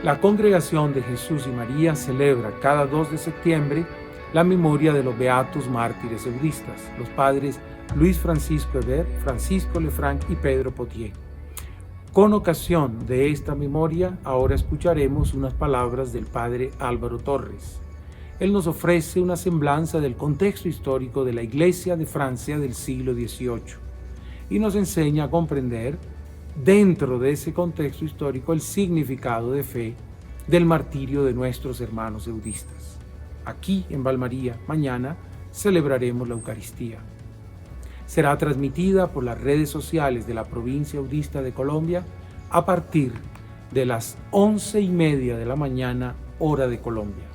La Congregación de Jesús y María celebra cada 2 de septiembre la memoria de los beatos mártires eudistas, los padres Luis Francisco Hebert, Francisco Lefranc y Pedro Potier. Con ocasión de esta memoria, ahora escucharemos unas palabras del padre Álvaro Torres. Él nos ofrece una semblanza del contexto histórico de la Iglesia de Francia del siglo XVIII y nos enseña a comprender, dentro de ese contexto histórico, el significado de fe del martirio de nuestros hermanos eudistas. Aquí en Valmaría, mañana, celebraremos la Eucaristía. Será transmitida por las redes sociales de la provincia eudista de Colombia a partir de las 11:30 de la mañana, hora de Colombia.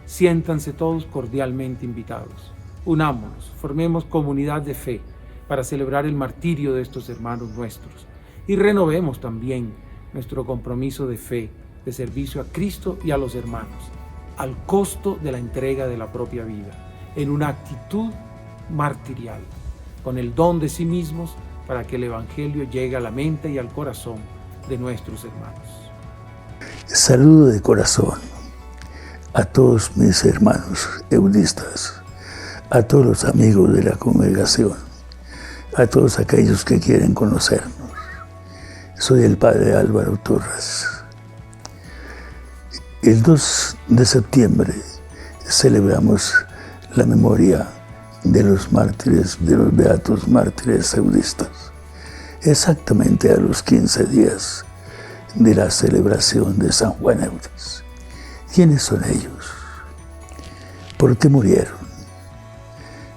Siéntanse todos cordialmente invitados. Unámonos, formemos comunidad de fe para celebrar el martirio de estos hermanos nuestros y renovemos también nuestro compromiso de fe, de servicio a Cristo y a los hermanos, al costo de la entrega de la propia vida, en una actitud martirial, con el don de sí mismos para que el Evangelio llegue a la mente y al corazón de nuestros hermanos. Saludo de corazón a todos mis hermanos eudistas, a todos los amigos de la congregación, a todos aquellos que quieren conocernos. Soy el padre Álvaro Torres. El 2 de septiembre celebramos la memoria de los mártires, de los beatos mártires eudistas, exactamente a los 15 días de la celebración de San Juan Eudis. ¿Quiénes son ellos? ¿Por qué murieron?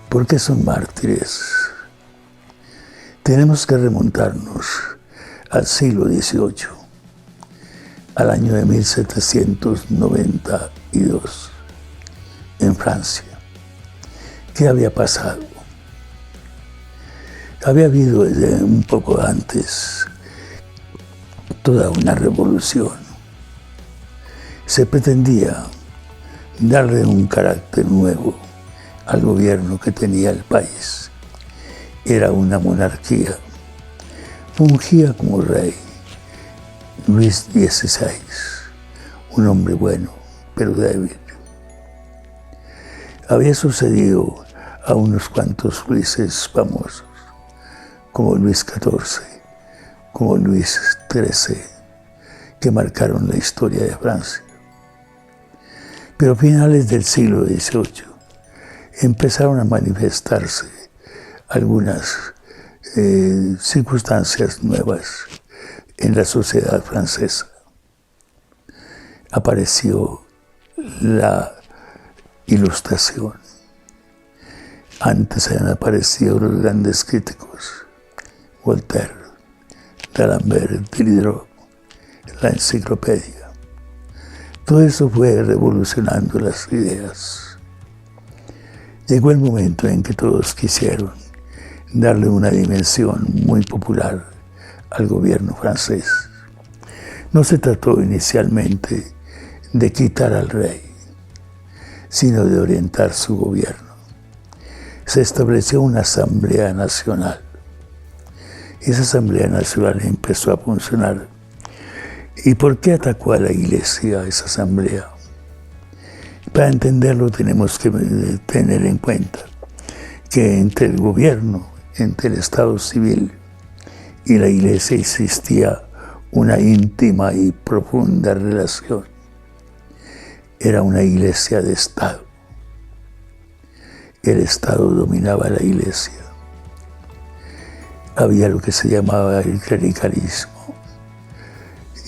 ¿Por qué son mártires? Tenemos que remontarnos al siglo XVIII, al año de 1792, en Francia. ¿Qué había pasado? Había habido desde un poco antes toda una revolución. Se pretendía darle un carácter nuevo al gobierno que tenía el país. Era una monarquía. Fungía como rey Luis XVI, un hombre bueno, pero débil. Había sucedido a unos cuantos Luises famosos, como Luis XIV, como Luis XIII, que marcaron la historia de Francia. Pero a finales del siglo XVIII empezaron a manifestarse algunas circunstancias nuevas en la sociedad francesa. Apareció la Ilustración. Antes habían aparecido los grandes críticos, Voltaire, D'Alembert, Diderot, la enciclopedia. Todo eso fue revolucionando las ideas. Llegó el momento en que todos quisieron darle una dimensión muy popular al gobierno francés. No se trató inicialmente de quitar al rey, sino de orientar su gobierno. Se estableció una Asamblea Nacional. Esa Asamblea Nacional empezó a funcionar. ¿Y por qué atacó a la Iglesia esa Asamblea? Para entenderlo tenemos que tener en cuenta que entre el gobierno, entre el Estado civil y la Iglesia existía una íntima y profunda relación. Era una Iglesia de Estado. El Estado dominaba a la Iglesia. Había lo que se llamaba el clericalismo.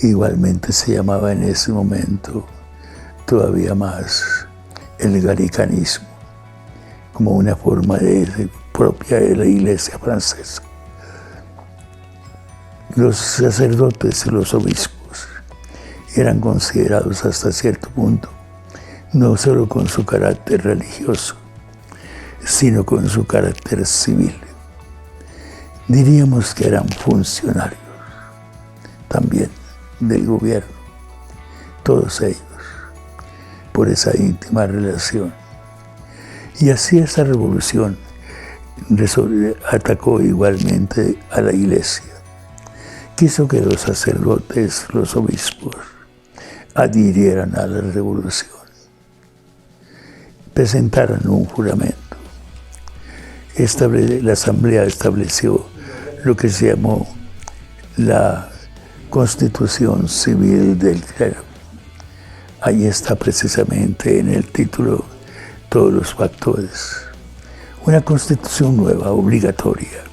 Igualmente se llamaba en ese momento todavía más el gallicanismo, como una forma propia de la Iglesia francesa. Los sacerdotes y los obispos eran considerados hasta cierto punto, no solo con su carácter religioso, sino con su carácter civil. Diríamos que eran funcionarios también del gobierno, todos ellos, por esa íntima relación. Y así esa revolución atacó igualmente a la Iglesia. Quiso que los sacerdotes, los obispos, adhirieran a la revolución, presentaran un juramento. La Asamblea estableció lo que se llamó la Constitución Civil del Clero. Ahí está precisamente en el título todos los factores. Una constitución nueva, obligatoria.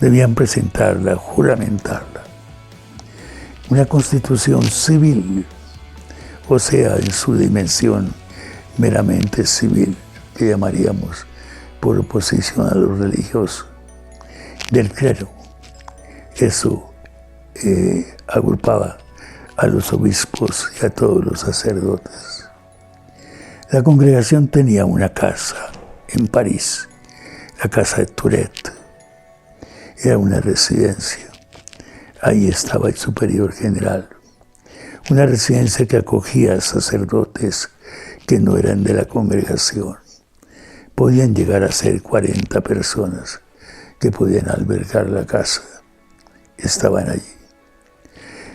Debían presentarla, juramentarla. Una constitución civil, o sea, en su dimensión meramente civil, que llamaríamos por oposición a lo religioso, del clero. Eso agrupaba a los obispos y a todos los sacerdotes. La congregación tenía una casa en París, la casa de Tourette. Era una residencia. Ahí estaba el superior general. Una residencia que acogía a sacerdotes que no eran de la congregación. Podían llegar a ser 40 personas que podían albergar la casa. Estaban allí.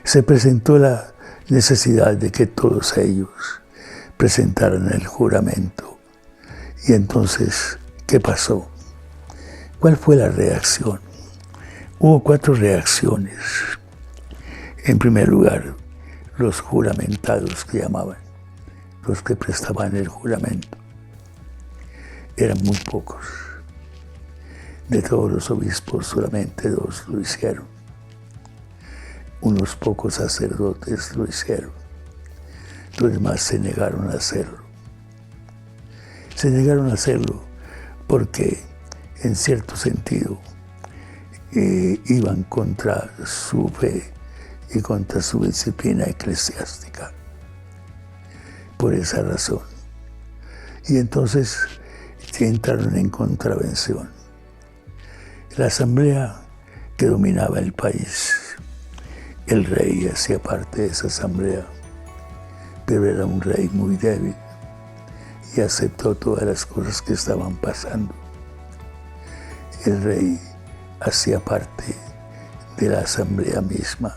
Se presentó la necesidad de que todos ellos presentaran el juramento. Y entonces, ¿qué pasó? ¿Cuál fue la reacción? Hubo 4 reacciones. En primer lugar, los juramentados que llamaban, los que prestaban el juramento. Eran muy pocos. De todos los obispos, solamente 2 lo hicieron. Unos pocos sacerdotes lo hicieron. Los demás se negaron a hacerlo. Se negaron a hacerlo porque, en cierto sentido, iban contra su fe y contra su disciplina eclesiástica. Por esa razón. Y entonces entraron en contravención. La asamblea que dominaba el país, el rey hacía parte de esa asamblea, pero era un rey muy débil y aceptó todas las cosas que estaban pasando. El rey hacía parte de la asamblea misma.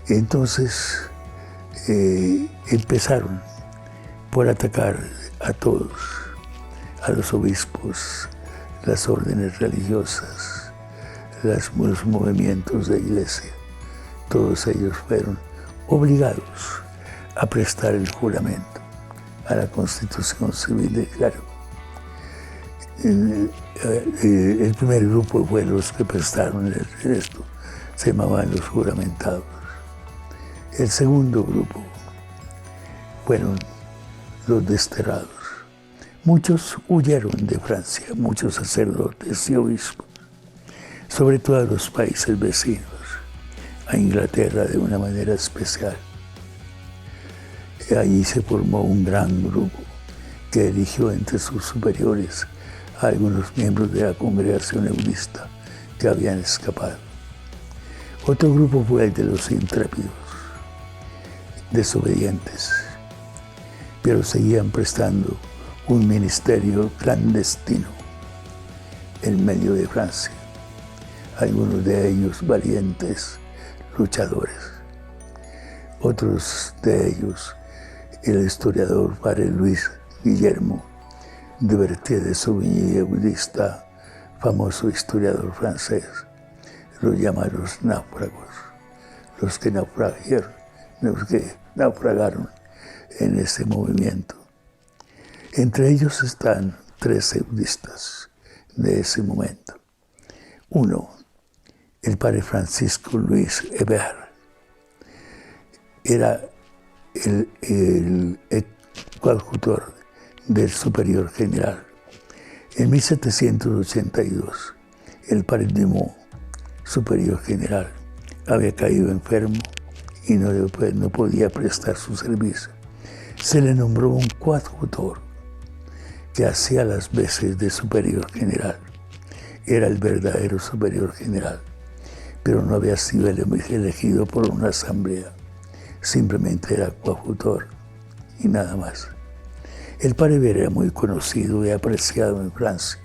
Entonces empezaron por atacar a todos, a los obispos, las órdenes religiosas, los movimientos de iglesia. Todos ellos fueron obligados a prestar el juramento a la Constitución Civil del Clero. El primer grupo fue los que prestaron el resto, se llamaban los juramentados. El segundo grupo fueron los desterrados. Muchos huyeron de Francia, muchos sacerdotes y obispos, sobre todo a los países vecinos, a Inglaterra de una manera especial. Allí se formó un gran grupo que eligió entre sus superiores a algunos miembros de la congregación eudista que habían escapado. Otro grupo fue el de los intrépidos, desobedientes, pero seguían prestando un ministerio clandestino en medio de Francia. Algunos de ellos valientes luchadores. Otros de ellos, el historiador padre Luis Guillermo de Berthier de Sauvigny, eudista, famoso historiador francés, los llama los náufragos, los que naufragaron en ese movimiento. Entre ellos están 3 eudistas de ese momento. Uno, el padre Francisco Luis Hebert, era el coadjutor del superior general. En 1782, el padre Dumont, superior general, había caído enfermo y no podía prestar su servicio. Se le nombró un coadjutor que hacía las veces de superior general. Era el verdadero superior general, pero no había sido elegido por una asamblea. Simplemente era coadjutor y nada más. El padre Hebert era muy conocido y apreciado en Francia.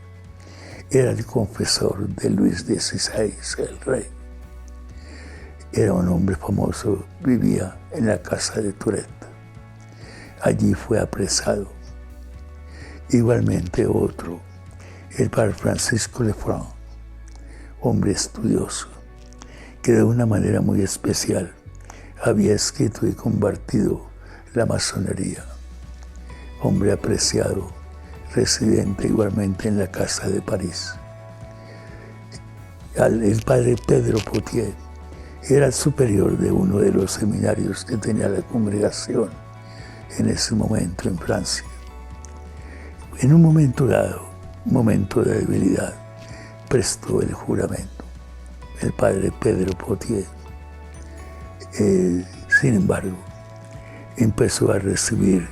Era el confesor de Luis XVI, el rey. era un hombre famoso, vivía en la casa de Tourette. Allí fue apresado. Igualmente otro, el padre Francisco Lefranc, hombre estudioso, que de una manera muy especial había escrito y compartido la masonería. Hombre apreciado, residente igualmente en la casa de París. El padre Pedro Potier era el superior de uno de los seminarios que tenía la congregación en ese momento en Francia. En un momento dado, un momento de debilidad, prestó el juramento. El padre Pedro Potier, sin embargo, empezó a recibir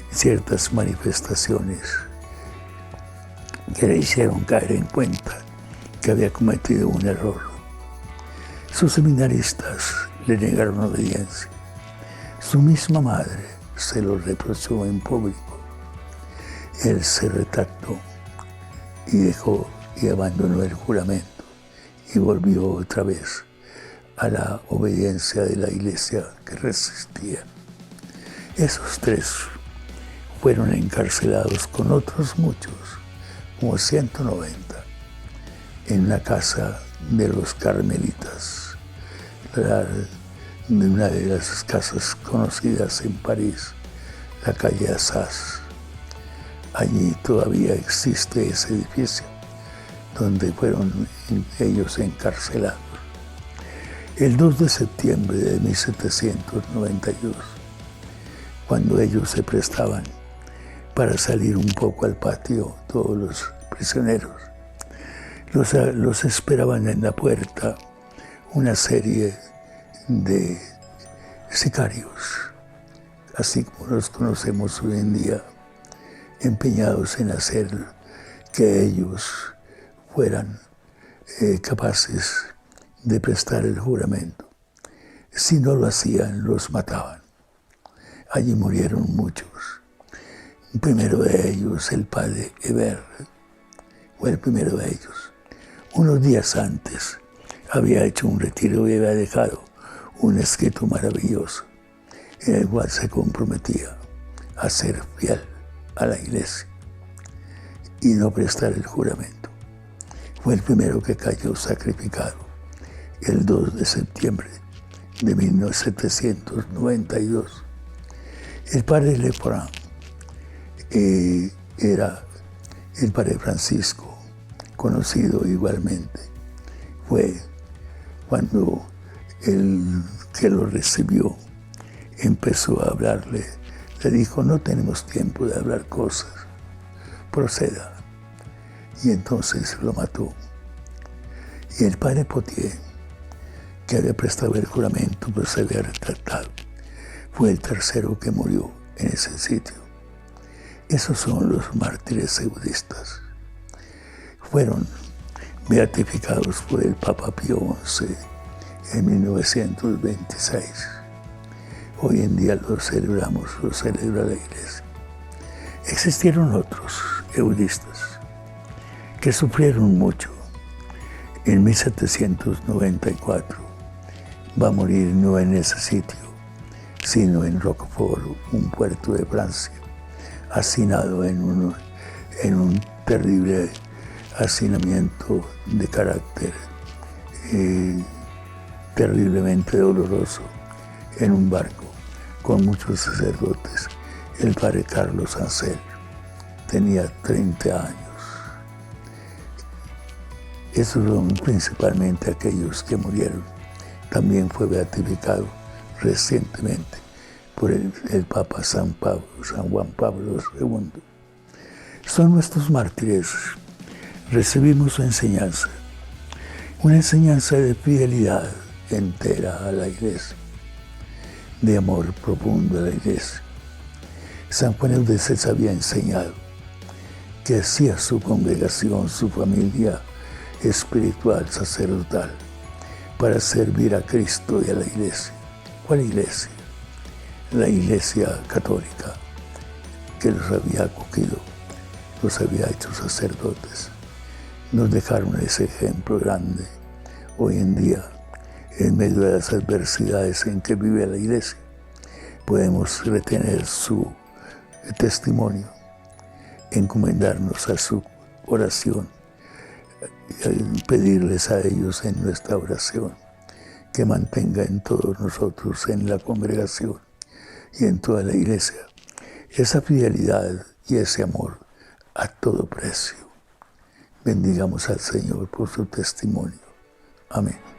ciertas manifestaciones que le hicieron caer en cuenta que había cometido un error. Sus seminaristas le negaron obediencia. Su misma madre se lo reprochó en público. Él se retractó y dejó y abandonó el juramento y volvió otra vez a la obediencia de la iglesia que resistía. Esos tres fueron encarcelados con otros muchos, como 190, en la casa de los carmelitas, de una de las casas conocidas en París, la calle Assas. Allí todavía existe ese edificio donde fueron ellos encarcelados. El 2 de septiembre de 1792, cuando ellos se prestaban para salir un poco al patio, todos los prisioneros, los esperaban en la puerta una serie de sicarios, así como los conocemos hoy en día, empeñados en hacer que ellos fueran capaces de prestar el juramento. Si no lo hacían, los mataban. Allí murieron muchos. El primero de ellos, el padre Hebert, fue el primero de ellos. Unos días antes había hecho un retiro y había dejado un escrito maravilloso en el cual se comprometía a ser fiel a la iglesia y no prestar el juramento. Fue el primero que cayó sacrificado el 2 de septiembre de 1792. El padre Lefranc era el padre Francisco, conocido igualmente. Fue cuando el que lo recibió empezó a hablarle, le dijo: no tenemos tiempo de hablar cosas, proceda. Y entonces lo mató. Y el padre Potier, que había prestado el juramento pero se había retractado, fue el tercero que murió en ese sitio. Esos son los mártires budistas. Fueron beatificados por el Papa Pío XI en 1926. Hoy en día lo celebramos, lo celebra la iglesia. Existieron otros eudistas que sufrieron mucho. En 1794 va a morir no en ese sitio, sino en Roquefort, un puerto de Francia, hacinado en un terrible hacinamiento de carácter terriblemente doloroso, en un barco con muchos sacerdotes. El padre Carlos Ancel tenía 30 años. Esos son principalmente aquellos que murieron. También fue beatificado recientemente por el Papa San Juan Pablo II. Son nuestros mártires. Recibimos su enseñanza, una enseñanza de fidelidad entera a la iglesia, de amor profundo a la iglesia. San Juan Eudéces había enseñado que hacía su congregación, su familia espiritual, sacerdotal, para servir a Cristo y a la iglesia. ¿Cuál iglesia? La iglesia católica, que los había acogido, los había hecho sacerdotes. Nos dejaron ese ejemplo grande. Hoy en día en medio de las adversidades en que vive la Iglesia, podemos retener su testimonio, encomendarnos a su oración y pedirles a ellos en nuestra oración que mantenga en todos nosotros, en la congregación y en toda la Iglesia, esa fidelidad y ese amor a todo precio. Bendigamos al Señor por su testimonio. Amén.